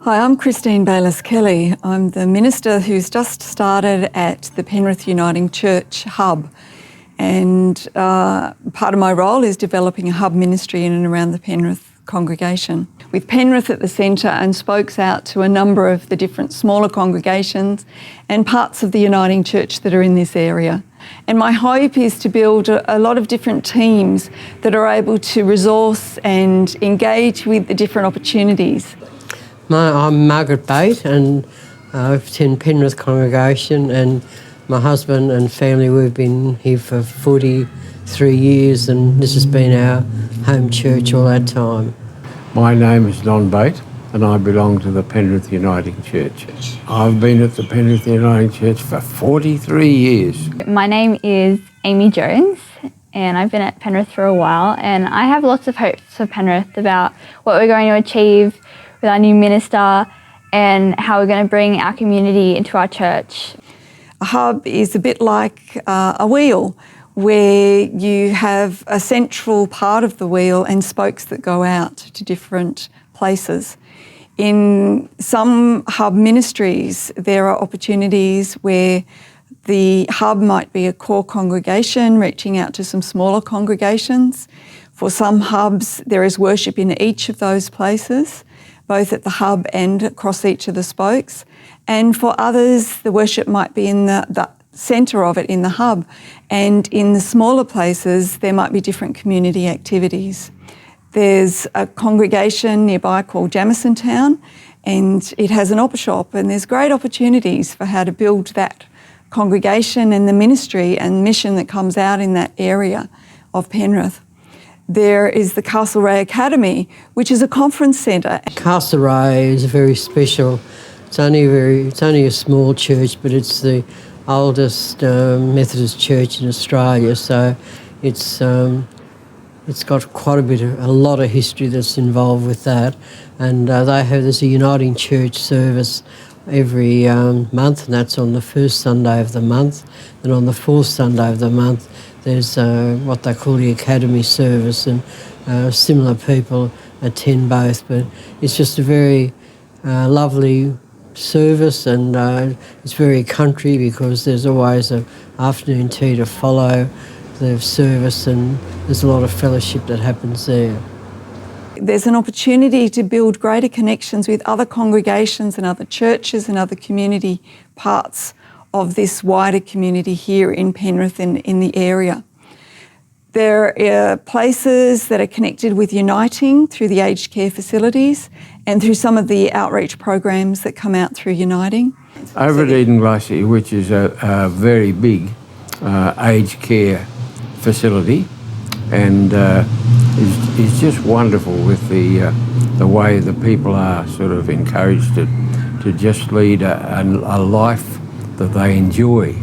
Hi, I'm Christine Bayliss-Kelly. I'm the minister who's just started at the Penrith Uniting Church Hub, and part of my role is developing a hub ministry in and around the Penrith congregation, with Penrith at the centre and spokes out to a number of the different smaller congregations and parts of the Uniting Church that are in this area. And my hope is to build a lot of different teams that are able to resource and engage with the different opportunities. I'm Margaret Bate, and I attend Penrith congregation, and my husband and family, we've been here for 43 years, and this has been our home church all that time. My name is Don Bate, and I belong to the Penrith Uniting Church. I've been at the Penrith Uniting Church for 43 years. My name is Amy Jones, and I've been at Penrith for a while, and I have lots of hopes for Penrith about what we're going to achieve with our new minister and how we're going to bring our community into our church. A hub is a bit like a wheel, where you have a central part of the wheel and spokes that go out to different places. In some hub ministries, there are opportunities where the hub might be a core congregation reaching out to some smaller congregations. For some hubs, there is worship in each of those places, both at the hub and across each of the spokes. And for others, the worship might be in the centre of it, in the hub. And in the smaller places, there might be different community activities. There's a congregation nearby called Jamison Town, and it has an opera shop, and there's great opportunities for how to build that congregation and the ministry and mission that comes out in that area of Penrith. There is the Castlereagh Academy, which is a conference centre. Castlereagh is very special. It's only a small church, but it's the oldest Methodist church in Australia, so it's got a lot of history that's involved with that. And there's a Uniting Church service every month, and that's on the first Sunday of the month. And on the fourth Sunday of the month, there's what they call the Academy service, and similar people attend both. But it's just a very lovely service, and it's very country because there's always an afternoon tea to follow the service, and there's a lot of fellowship that happens there. There's an opportunity to build greater connections with other congregations and other churches and other community parts of this wider community here in Penrith and in the area. There are places that are connected with Uniting through the aged care facilities and through some of the outreach programs that come out through Uniting. Over at Eden Glacier, which is a very big aged care facility, and is just wonderful with the way the people are sort of encouraged to just lead a life that they enjoy.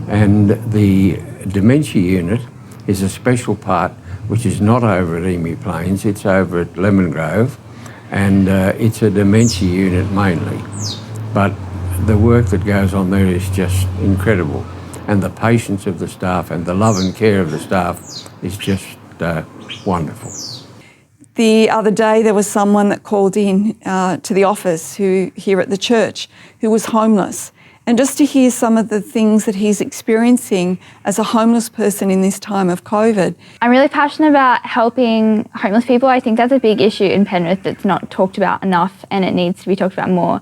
And the dementia unit is a special part which is not over at Emu Plains, it's over at Lemon Grove, and it's a dementia unit mainly. But the work that goes on there is just incredible, and the patience of the staff and the love and care of the staff is just wonderful. The other day there was someone that called in to the office here at the church who was homeless. And just to hear some of the things that he's experiencing as a homeless person in this time of COVID. I'm really passionate about helping homeless people. I think that's a big issue in Penrith that's not talked about enough, and it needs to be talked about more.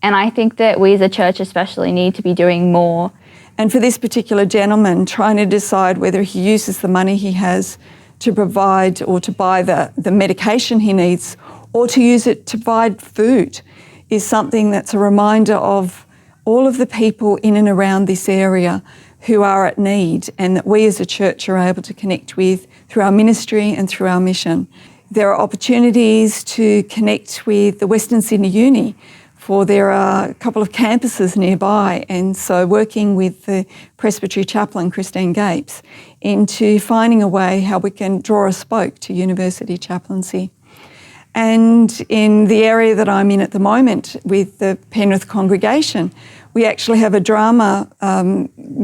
And I think that we as a church especially need to be doing more. And for this particular gentleman, trying to decide whether he uses the money he has to provide or to buy the medication he needs, or to use it to buy food, is something that's a reminder of all of the people in and around this area who are at need, and that we as a church are able to connect with through our ministry and through our mission. There are opportunities to connect with the Western Sydney Uni, for there are a couple of campuses nearby, and so working with the Presbytery chaplain Christine Gapes into finding a way how we can draw a spoke to university chaplaincy. And in the area that I'm in at the moment with the Penrith congregation, We actually have a drama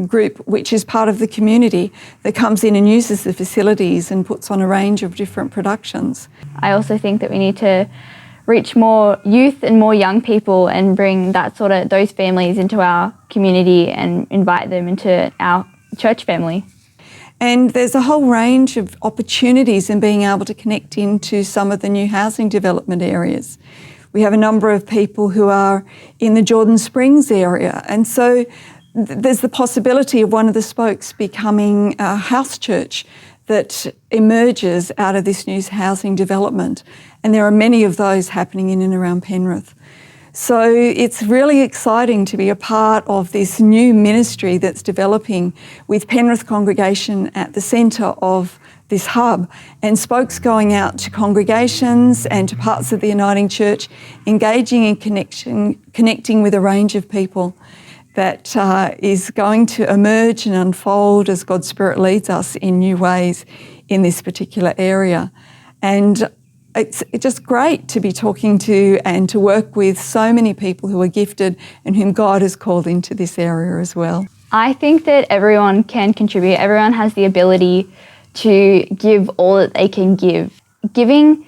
group which is part of the community that comes in and uses the facilities and puts on a range of different productions. I also think that we need to reach more youth and more young people and bring those families into our community and invite them into our church family. And there's a whole range of opportunities in being able to connect into some of the new housing development areas. We have a number of people who are in the Jordan Springs area, and so there's the possibility of one of the spokes becoming a house church that emerges out of this new housing development. And there are many of those happening in and around Penrith. So it's really exciting to be a part of this new ministry that's developing with Penrith congregation at the centre of this hub, and spokes going out to congregations and to parts of the Uniting Church, engaging in connecting with a range of people that is going to emerge and unfold as God's Spirit leads us in new ways in this particular area. And it's just great to be talking to and to work with so many people who are gifted and whom God has called into this area as well. I think that everyone can contribute. Everyone has the ability to give all that they can give. Giving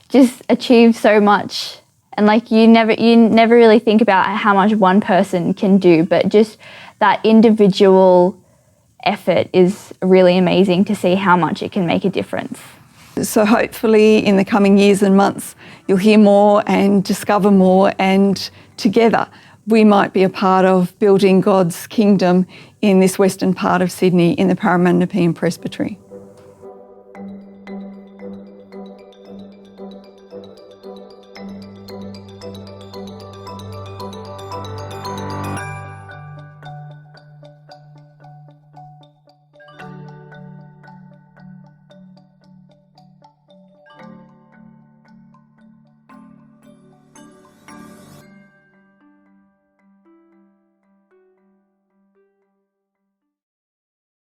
just achieves so much, and you never really think about how much one person can do, but just that individual effort is really amazing to see how much it can make a difference. So hopefully in the coming years and months you'll hear more and discover more, and together we might be a part of building God's kingdom in this western part of Sydney in the Parramatta Nepean Presbytery.